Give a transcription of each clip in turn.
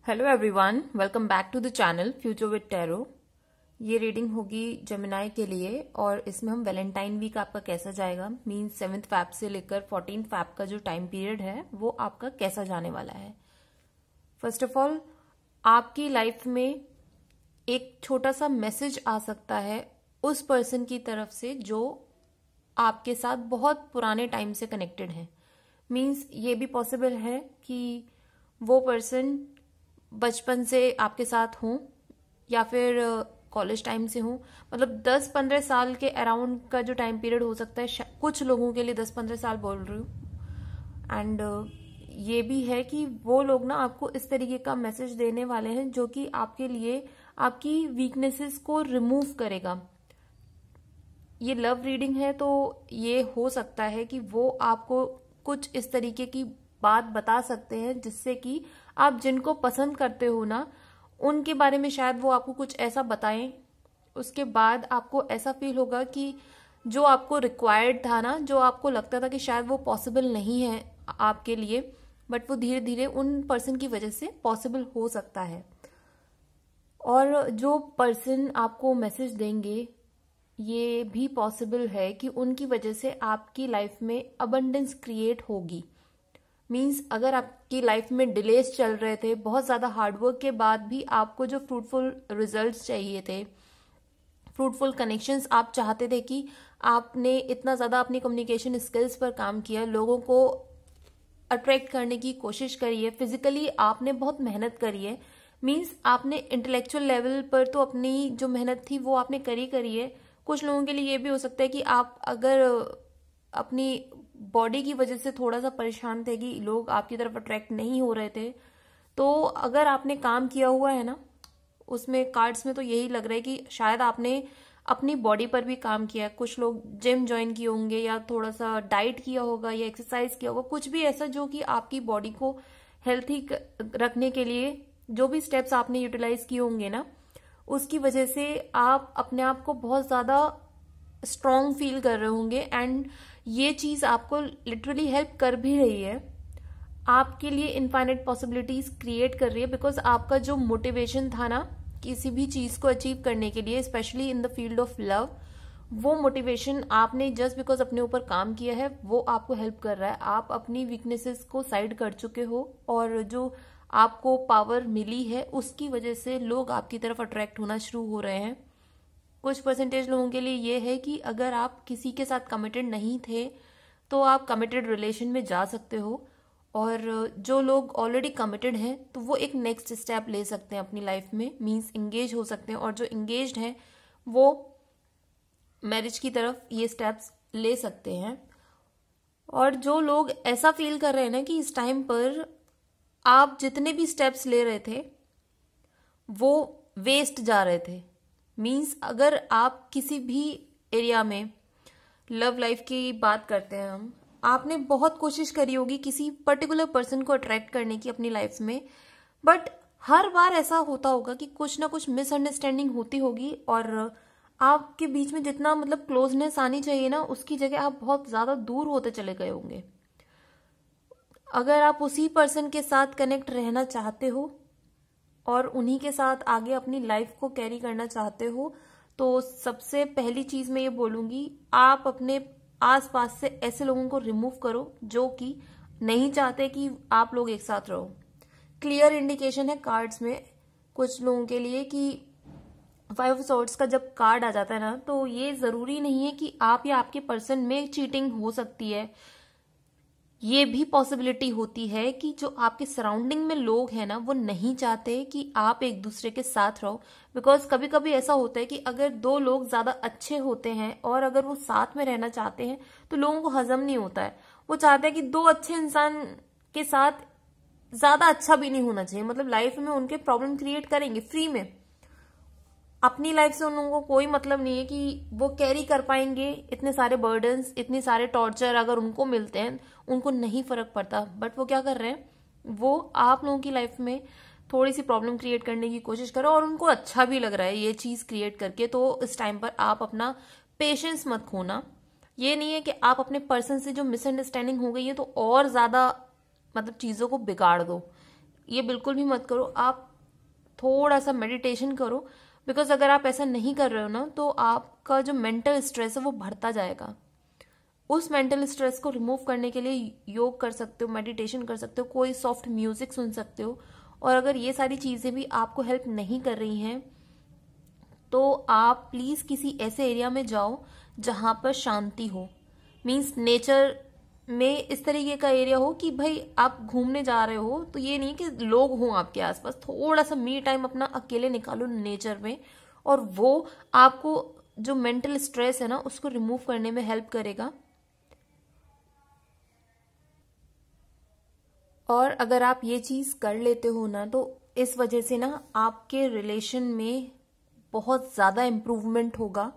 Hello everyone, welcome back to the channel future with tarot. ये reading होगी Gemini के लिए और इसमें हम वैलेंटाइन वीक आपका कैसा जाएगा, मींस 7 फैब से लेकर 14 फैब का जो टाइम पीरियड है वो आपका कैसा जाने वाला है। फर्स्ट ऑफ ऑल, आपकी लाइफ में एक छोटा सा मैसेज आ सकता है उस पर्सन की तरफ से जो आपके साथ बहुत पुराने टाइम से कनेक्टेड है। मींस ये भी पॉसिबल है कि वो पर्सन बचपन से आपके साथ हों या फिर कॉलेज टाइम से हों। मतलब 10-15 साल के अराउंड का जो टाइम पीरियड हो सकता है, कुछ लोगों के लिए 10-15 साल बोल रही हूँ। एंड ये भी है कि वो लोग ना आपको इस तरीके का मैसेज देने वाले हैं जो कि आपके लिए आपकी वीकनेसेस को रिमूव करेगा। ये लव रीडिंग है तो ये हो सकता है कि वो आपको कुछ इस तरीके की बात बता सकते हैं जिससे कि आप जिनको पसंद करते हो ना, उनके बारे में शायद वो आपको कुछ ऐसा बताएं। उसके बाद आपको ऐसा फील होगा कि जो आपको रिक्वायर्ड था ना, जो आपको लगता था कि शायद वो पॉसिबल नहीं है आपके लिए, बट वो धीरे धीरे उन पर्सन की वजह से पॉसिबल हो सकता है। और जो पर्सन आपको मैसेज देंगे, ये भी पॉसिबल है कि उनकी वजह से आपकी लाइफ में अबंडेंस क्रिएट होगी। मींस अगर आपकी लाइफ में डिलेस चल रहे थे, बहुत ज्यादा हार्डवर्क के बाद भी आपको जो फ्रूटफुल रिजल्ट्स चाहिए थे, फ्रूटफुल कनेक्शंस आप चाहते थे, कि आपने इतना ज्यादा अपनी कम्युनिकेशन स्किल्स पर काम किया, लोगों को अट्रैक्ट करने की कोशिश करी है, फिजिकली आपने बहुत मेहनत करी है। मींस आपने इंटेलेक्चुअल लेवल पर तो अपनी जो मेहनत थी वो आपने करी है। कुछ लोगों के लिए ये भी हो सकता है कि आप अगर अपनी बॉडी की वजह से थोड़ा सा परेशान थे कि लोग आपकी तरफ अट्रैक्ट नहीं हो रहे थे, तो अगर आपने काम किया हुआ है ना, उसमें कार्ड्स में तो यही लग रहा है कि शायद आपने अपनी बॉडी पर भी काम किया है। कुछ लोग जिम ज्वाइन किए होंगे या थोड़ा सा डाइट किया होगा या एक्सरसाइज किया होगा, कुछ भी ऐसा जो कि आपकी बॉडी को हेल्थी रखने के लिए जो भी स्टेप्स आपने यूटिलाइज किए होंगे ना, उसकी वजह से आप अपने आप को बहुत ज्यादा स्ट्रॉन्ग फील कर रहे होंगे। एंड ये चीज आपको लिटरली हेल्प कर भी रही है, आपके लिए इनफाइनाइट पॉसिबिलिटीज क्रिएट कर रही है। बिकॉज आपका जो मोटिवेशन था ना किसी भी चीज को अचीव करने के लिए, specially in the field of love, वो मोटिवेशन आपने जस्ट बिकॉज अपने ऊपर काम किया है, वो आपको हेल्प कर रहा है। आप अपनी वीकनेसेस को साइड कर चुके हो और जो आपको पावर मिली है उसकी वजह से लोग आपकी तरफ अट्रैक्ट होना शुरू हो रहे हैं। कुछ परसेंटेज लोगों के लिए ये है कि अगर आप किसी के साथ कमिटेड नहीं थे तो आप कमिटेड रिलेशन में जा सकते हो, और जो लोग ऑलरेडी कमिटेड हैं तो वो एक नेक्स्ट स्टेप ले सकते हैं अपनी लाइफ में, मींस इंगेज हो सकते हैं। और जो इंगेज्ड हैं वो मैरिज की तरफ ये स्टेप्स ले सकते हैं। और जो लोग ऐसा फील कर रहे हैं ना कि इस टाइम पर आप जितने भी स्टेप्स ले रहे थे वो वेस्ट जा रहे थे, मींस अगर आप किसी भी एरिया में लव लाइफ की बात करते हैं हम, आपने बहुत कोशिश करी होगी किसी पर्टिकुलर पर्सन को अट्रैक्ट करने की अपनी लाइफ में, बट हर बार ऐसा होता होगा कि कुछ ना कुछ मिसअंडरस्टैंडिंग होती होगी और आपके बीच में जितना मतलब क्लोजनेस आनी चाहिए ना, उसकी जगह आप बहुत ज्यादा दूर होते चले गए होंगे। अगर आप उसी पर्सन के साथ कनेक्ट रहना चाहते हो और उन्हीं के साथ आगे अपनी लाइफ को कैरी करना चाहते हो, तो सबसे पहली चीज मैं ये बोलूंगी, आप अपने आसपास से ऐसे लोगों को रिमूव करो जो कि नहीं चाहते कि आप लोग एक साथ रहो। क्लियर इंडिकेशन है कार्ड्स में कुछ लोगों के लिए कि 5 ऑफ सॉर्ड्स का जब कार्ड आ जाता है ना, तो ये जरूरी नहीं है कि आप या आपके पर्सन में चीटिंग हो सकती है। ये भी पॉसिबिलिटी होती है कि जो आपके सराउंडिंग में लोग हैं ना, वो नहीं चाहते कि आप एक दूसरे के साथ रहो। बिकॉज कभी कभी ऐसा होता है कि अगर दो लोग ज्यादा अच्छे होते हैं और अगर वो साथ में रहना चाहते हैं तो लोगों को हजम नहीं होता है। वो चाहते हैं कि दो अच्छे इंसान के साथ ज्यादा अच्छा भी नहीं होना चाहिए, मतलब लाइफ में उनके प्रॉब्लम क्रिएट करेंगे फ्री में। अपनी लाइफ से उन लोगों को कोई मतलब नहीं है कि वो कैरी कर पाएंगे इतने सारे बर्डन्स, इतने सारे टॉर्चर अगर उनको मिलते हैं, उनको नहीं फर्क पड़ता। बट वो क्या कर रहे हैं, वो आप लोगों की लाइफ में थोड़ी सी प्रॉब्लम क्रिएट करने की कोशिश कर रहे हैं और उनको अच्छा भी लग रहा है ये चीज क्रिएट करके। तो इस टाइम पर आप अपना पेशेंस मत खोना। ये नहीं है कि आप अपने पर्सन से जो मिसअंडरस्टैंडिंग हो गई है तो और ज्यादा मतलब चीजों को बिगाड़ दो। ये बिल्कुल भी मत करो। आप थोड़ा सा मेडिटेशन करो, बिकॉज अगर आप ऐसा नहीं कर रहे हो ना तो आपका जो मेंटल स्ट्रेस है वो बढ़ता जाएगा। उस मेंटल स्ट्रेस को रिमूव करने के लिए योग कर सकते हो, मेडिटेशन कर सकते हो, कोई सॉफ्ट म्यूजिक सुन सकते हो। और अगर ये सारी चीजें भी आपको हेल्प नहीं कर रही हैं तो आप प्लीज किसी ऐसे एरिया में जाओ जहां पर शांति हो। मीन्स नेचर में इस तरीके का एरिया हो कि भाई आप घूमने जा रहे हो तो ये नहीं कि लोग हों आपके आसपास। थोड़ा सा मी टाइम अपना अकेले निकालो नेचर में, और वो आपको जो मेंटल स्ट्रेस है ना उसको रिमूव करने में हेल्प करेगा। और अगर आप ये चीज कर लेते हो ना तो इस वजह से ना आपके रिलेशन में बहुत ज्यादा इम्प्रूवमेंट होगा।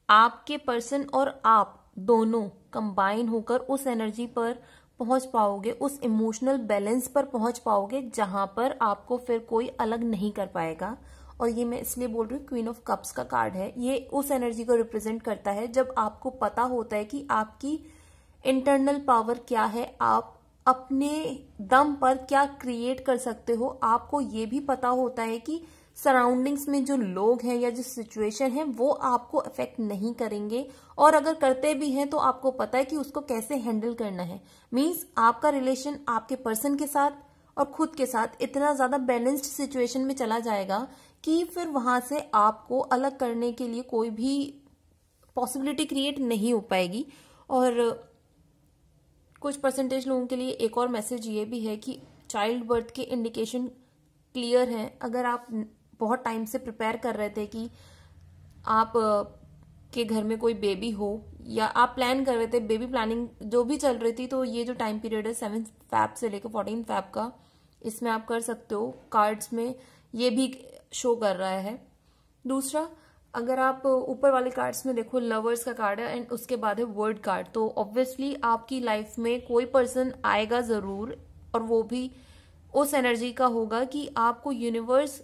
आपके पर्सन और आप दोनों कंबाइन होकर उस एनर्जी पर पहुंच पाओगे, उस इमोशनल बैलेंस पर पहुंच पाओगे जहां पर आपको फिर कोई अलग नहीं कर पाएगा। और ये मैं इसलिए बोल रही हूँ, क्वीन ऑफ कप्स का कार्ड है, ये उस एनर्जी को रिप्रेजेंट करता है जब आपको पता होता है कि आपकी इंटरनल पावर क्या है, आप अपने दम पर क्या क्रिएट कर सकते हो। आपको ये भी पता होता है कि सराउंडिंग्स में जो लोग हैं या जो सिचुएशन है वो आपको अफेक्ट नहीं करेंगे, और अगर करते भी हैं तो आपको पता है कि उसको कैसे हैंडल करना है। मीन्स आपका रिलेशन आपके पर्सन के साथ और खुद के साथ इतना ज्यादा बैलेंस्ड सिचुएशन में चला जाएगा कि फिर वहां से आपको अलग करने के लिए कोई भी पॉसिबिलिटी क्रिएट नहीं हो पाएगी। और कुछ परसेंटेज लोगों के लिए एक और मैसेज ये भी है कि चाइल्ड बर्थ के इंडिकेशन क्लियर हैं। अगर आप बहुत टाइम से प्रिपेयर कर रहे थे कि आप के घर में कोई बेबी हो, या आप प्लान कर रहे थे, बेबी प्लानिंग जो भी चल रही थी, तो ये जो टाइम पीरियड है 7 फैब से लेकर 14 फैब का, इसमें आप कर सकते हो। कार्ड्स में ये भी शो कर रहा है। दूसरा, अगर आप ऊपर वाले कार्ड्स में देखो, लवर्स का कार्ड है एंड उसके बाद है वर्ड कार्ड, तो ऑब्वियसली आपकी लाइफ में कोई पर्सन आएगा जरूर, और वो भी उस एनर्जी का होगा कि आपको यूनिवर्स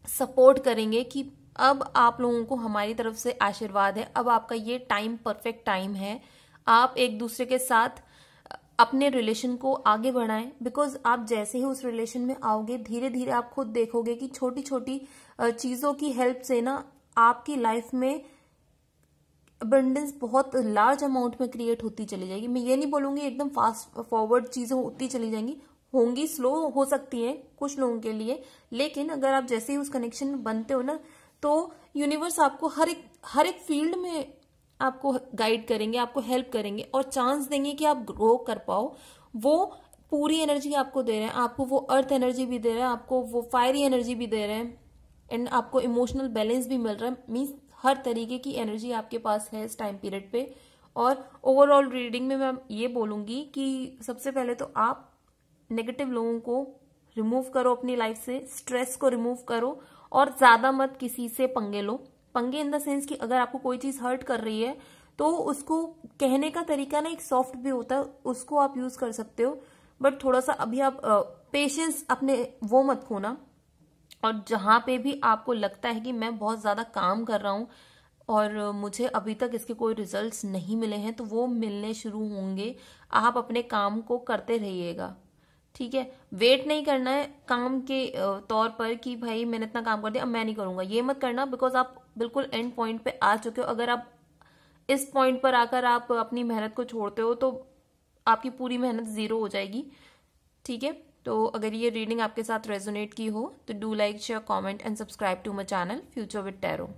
सपोर्ट करेंगे कि अब आप लोगों को हमारी तरफ से आशीर्वाद है, अब आपका ये टाइम परफेक्ट टाइम है, आप एक दूसरे के साथ अपने रिलेशन को आगे बढ़ाएं। बिकॉज आप जैसे ही उस रिलेशन में आओगे, धीरे धीरे आप खुद देखोगे कि छोटी छोटी चीजों की हेल्प से ना आपकी लाइफ में अबंडेंस बहुत लार्ज अमाउंट में क्रिएट होती चली जाएगी। मैं ये नहीं बोलूंगी एकदम फास्ट फॉरवर्ड चीजें होती चली जाएंगी, होंगी, स्लो हो सकती हैं कुछ लोगों के लिए, लेकिन अगर आप जैसे ही उस कनेक्शन में बनते हो ना तो यूनिवर्स आपको हर एक फील्ड में आपको गाइड करेंगे, आपको हेल्प करेंगे और चांस देंगे कि आप ग्रो कर पाओ। वो पूरी एनर्जी आपको दे रहे हैं, आपको वो अर्थ एनर्जी भी दे रहे हैं, आपको वो फायरी एनर्जी भी दे रहे हैं, एंड आपको इमोशनल बैलेंस भी मिल रहा है। मीन्स हर तरीके की एनर्जी आपके पास है इस टाइम पीरियड पे। और ओवरऑल रीडिंग में मैं ये बोलूंगी कि सबसे पहले तो आप नेगेटिव लोगों को रिमूव करो अपनी लाइफ से, स्ट्रेस को रिमूव करो, और ज्यादा मत किसी से पंगे लो। पंगे इन द सेंस कि अगर आपको कोई चीज हर्ट कर रही है तो उसको कहने का तरीका ना एक सॉफ्ट भी होता है, उसको आप यूज कर सकते हो, बट थोड़ा सा अभी आप पेशेंस अपने वो मत खोना। और जहां पे भी आपको लगता है कि मैं बहुत ज्यादा काम कर रहा हूं और मुझे अभी तक इसके कोई रिजल्ट्स नहीं मिले हैं, तो वो मिलने शुरू होंगे। आप अपने काम को करते रहिएगा, ठीक है। वेट नहीं करना है काम के तौर पर कि भाई मैंने इतना काम कर दिया अब मैं नहीं करूंगा, ये मत करना, बिकॉज आप बिल्कुल एंड पॉइंट पे आ चुके हो। अगर आप इस पॉइंट पर आकर आप अपनी मेहनत को छोड़ते हो तो आपकी पूरी मेहनत जीरो हो जाएगी, ठीक है। तो अगर ये रीडिंग आपके साथ रेजोनेट की हो तो do like, share, comment and subscribe to my channel future with tarot.